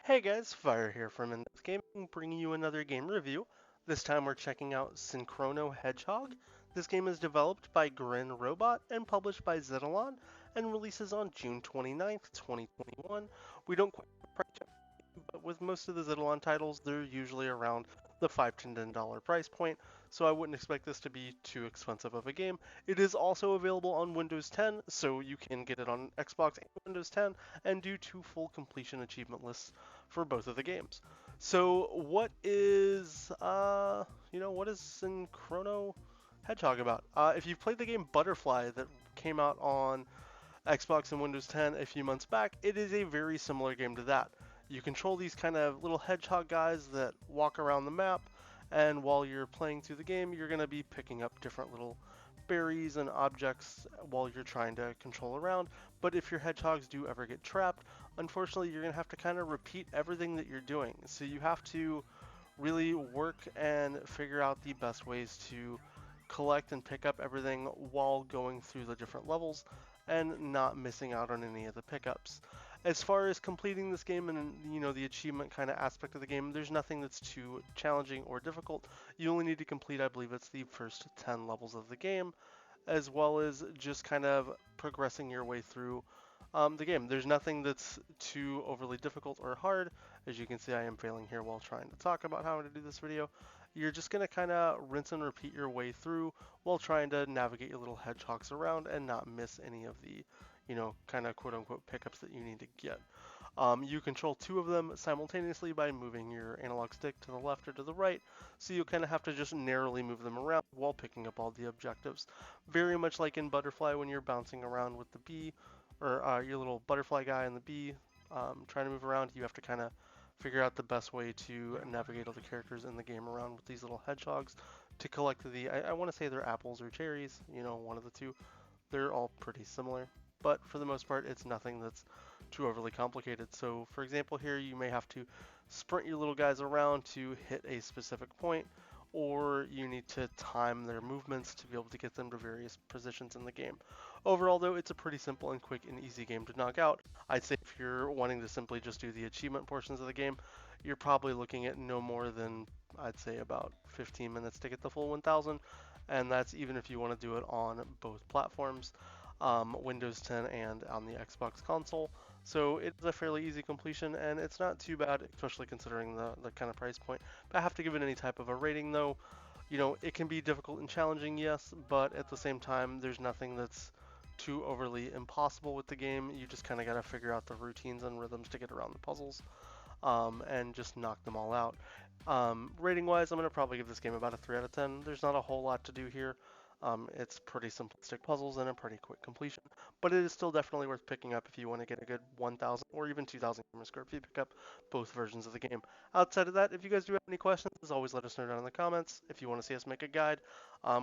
Hey guys, Fire here from InDepth Gaming, bringing you another game review. This time we're checking out Synchro Hedgehog. This game is developed by Grin Robot and published by Zetalon and releases on June 29th, 2021. We don't quite have a price yet, but with most of the Zetalon titles, they're usually around the $5 to $10 price point, so I wouldn't expect this to be too expensive of a game. It is also available on Windows 10, so you can get it on Xbox and Windows 10 and do 2 full completion achievement lists for both of the games. So what is Synchro Hedgehog about? If you've played the game Butterfly that came out on Xbox and Windows 10 a few months back, it is a very similar game to that. You control these kind of little hedgehog guys that walk around the map, and while you're playing through the game, you're going to be picking up different little berries and objects while you're trying to control around. But if your hedgehogs do ever get trapped, unfortunately, you're going to have to kind of repeat everything that you're doing. So you have to really work and figure out the best ways to collect and pick up everything while going through the different levels and not missing out on any of the pickups. As far as completing this game and the achievement kind of aspect of the game, there's nothing that's too challenging or difficult. You only need to complete, I believe it's the first 10 levels of the game, as well as just kind of progressing your way through the game. There's nothing that's too overly difficult or hard. As you can see, I am failing here while trying to talk about how to do this video. You're just going to kind of rinse and repeat your way through while trying to navigate your little hedgehogs around and not miss any of the, kind of quote-unquote pickups that you need to get. You control 2 of them simultaneously by moving your analog stick to the left or to the right, so you kind of have to just narrowly move them around while picking up all the objectives. Very much like in Butterfly when you're bouncing around with the bee, or your little butterfly guy and the bee trying to move around, you have to kind of figure out the best way to navigate all the characters in the game around with these little hedgehogs to collect I want to say they're apples or cherries, one of the two. They're all pretty similar, but for the most part, it's nothing that's too overly complicated. So for example here, you may have to sprint your little guys around to hit a specific point, or you need to time their movements to be able to get them to various positions in the game. Overall though, it's a pretty simple and quick and easy game to knock out. I'd say if you're wanting to simply just do the achievement portions of the game, you're probably looking at no more than, I'd say, about 15 minutes to get the full 1000, and that's even if you want to do it on both platforms, Windows 10 and on the Xbox console. So it's a fairly easy completion, and it's not too bad, especially considering the kind of price point. But I have to give it any type of a rating, though. It can be difficult and challenging, yes, but at the same time, there's nothing that's too overly impossible with the game. You just kind of got to figure out the routines and rhythms to get around the puzzles, and just knock them all out. Rating-wise, I'm going to probably give this game about a 3 out of 10. There's not a whole lot to do here. It's pretty simplistic puzzles and a pretty quick completion, but it is still definitely worth picking up if you want to get a good 1,000 or even 2,000 camera score if you pick up both versions of the game. Outside of that, if you guys do have any questions, as always, let us know down in the comments. If you want to see us make a guide,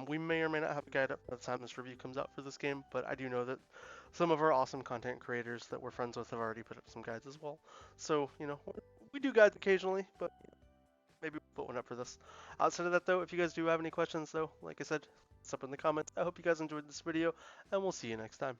we may or may not have a guide up by the time this review comes out for this game, but I do know that some of our awesome content creators that we're friends with have already put up some guides as well. So, we do guides occasionally, but maybe we'll put one up for this. Outside of that, though, if you guys do have any questions, though, like I said, it's up in the comments. I hope you guys enjoyed this video, and we'll see you next time.